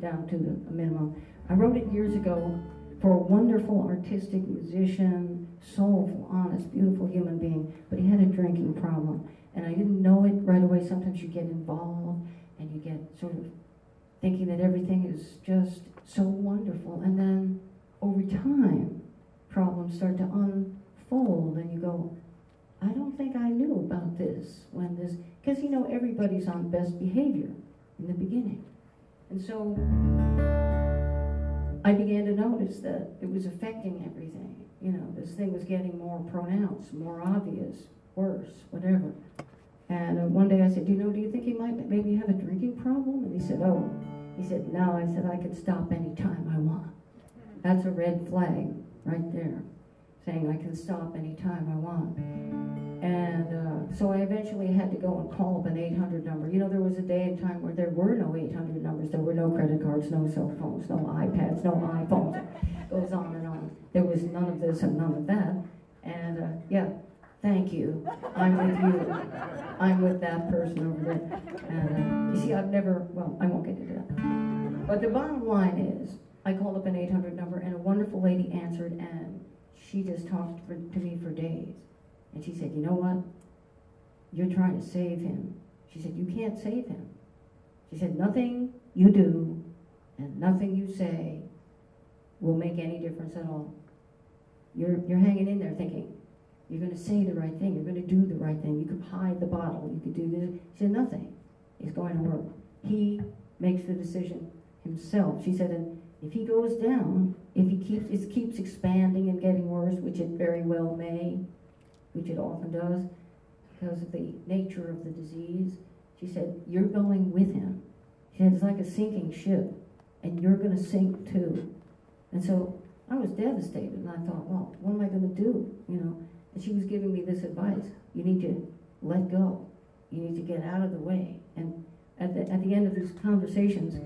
down to the minimum. I wrote it years ago for a wonderful artistic musician, soulful, honest, beautiful human being, but he had a drinking problem. And I didn't know it right away. Sometimes you get involved and you get sort of thinking that everything is just so wonderful. And then over time, problems start to unfold and you go, I don't think I knew about this when this, because you know everybody's on best behavior in the beginning. And so I began to notice that it was affecting everything. You know, this thing was getting more pronounced, more obvious, worse, whatever. And one day I said, do you think he might maybe have a drinking problem? And he said, oh. He said, no. I said, I can stop anytime I want. That's a red flag right there, saying I can stop anytime I want. And so I eventually had to go and call up an 800 number. You know, there was a day and time where there were no 800 numbers. There were no credit cards, no cell phones, no iPads, no iPhones. It goes on and on. There was none of this and none of that. And yeah, thank you. I'm with you. I'm with that person over there. And you see, I've never, well, I won't get into that. But the bottom line is, I called up an 800 number and a wonderful lady answered and she just talked to me for days. And she said, you know what? You're trying to save him. She said, you can't save him. She said, nothing you do and nothing you say will make any difference at all. You're hanging in there thinking, you're going to say the right thing. You're going to do the right thing. You could hide the bottle. You could do this. She said, nothing is going to work. He makes the decision himself. She said, and if he goes down, if he keeps expanding and getting worse, which it very well may, which it often does, because of the nature of the disease, she said, you're going with him. She said, it's like a sinking ship, and you're going to sink too. And so I was devastated, and I thought, well, what am I going to do, you know? And she was giving me this advice. You need to let go. You need to get out of the way. And at the end of these conversations,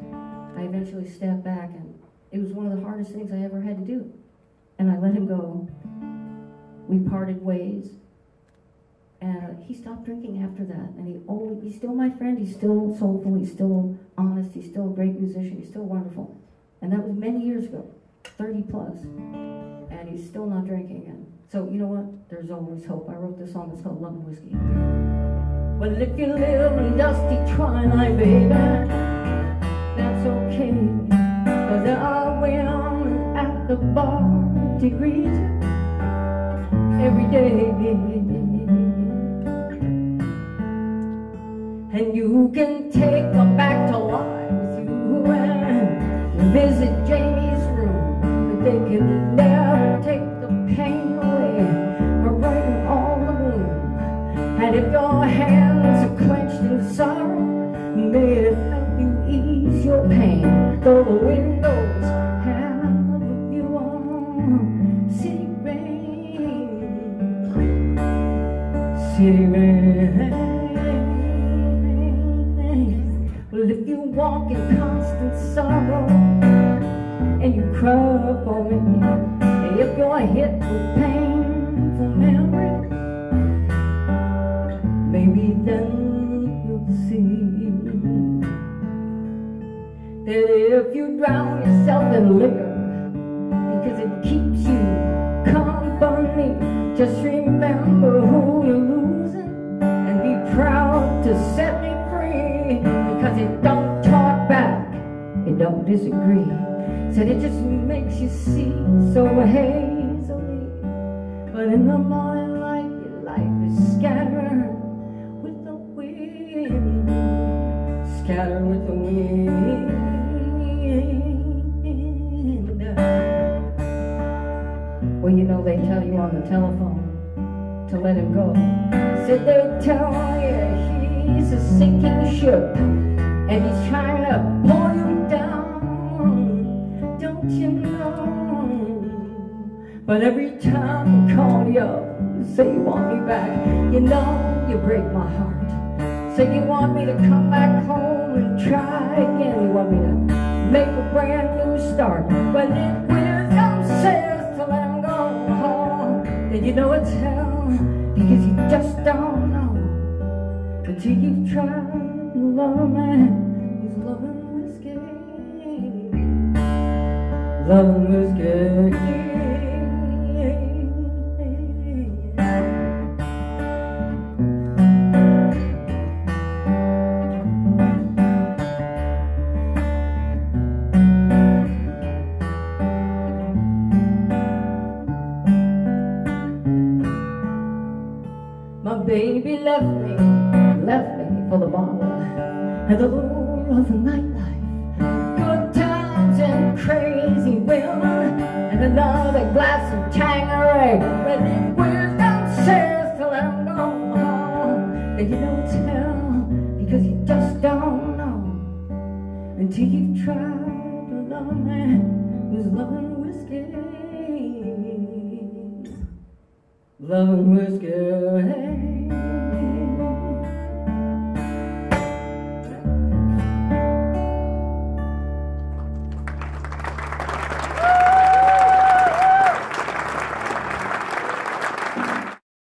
I eventually stepped back, and it was one of the hardest things I ever had to do. And I let him go. We parted ways. And he stopped drinking after that. And he's still my friend. He's still soulful. He's still honest. He's still a great musician. He's still wonderful. And that was many years ago, 30 plus. And he's still not drinking. And so, you know what? There's always hope. I wrote this song. It's called Lovin' Whiskey. Well, if you live in dusty twilight, baby, that's okay. 'Cause there are women at the bar to greet you every day. And you can take them back to life with you and visit Jamie's room. But they can never take the pain away or brighten all the gloom. And if your hands are clenched in sorrow, may it help you ease your pain. Though the windows have a view on city rain. City rain. Well, if you walk in constant sorrow and you cry for me, and if you're hit with painful memories, maybe then you'll see that if you drown yourself in liquor because it keeps you company, just remember who you're losing and be proud to set me free. Because it don't talk back, it don't disagree. Said it just makes you see so hazily. But in the morning light, your life is scattered with the wind. Scattered with the wind. Well, you know they tell you on the telephone to let him go. Said they tell you he's a sinking ship and he's trying to pull you down, don't you know? But every time you call you up, you say you want me back, you know you break my heart. Say you want me to come back home and try again. You want me to make a brand new start. But if wisdom says to let him go home, then you know it's hell, because you just don't know until you've tried to love a man who's loving whiskey. loving whiskey. My baby left me for the bottle and the lure of the nightlife, good times and crazy women, and another glass of Tanqueray. But then wisdom says to let 'em go home, and you don't tell because you just don't know until you've tried to love a man who's loving whiskey, loving whiskey.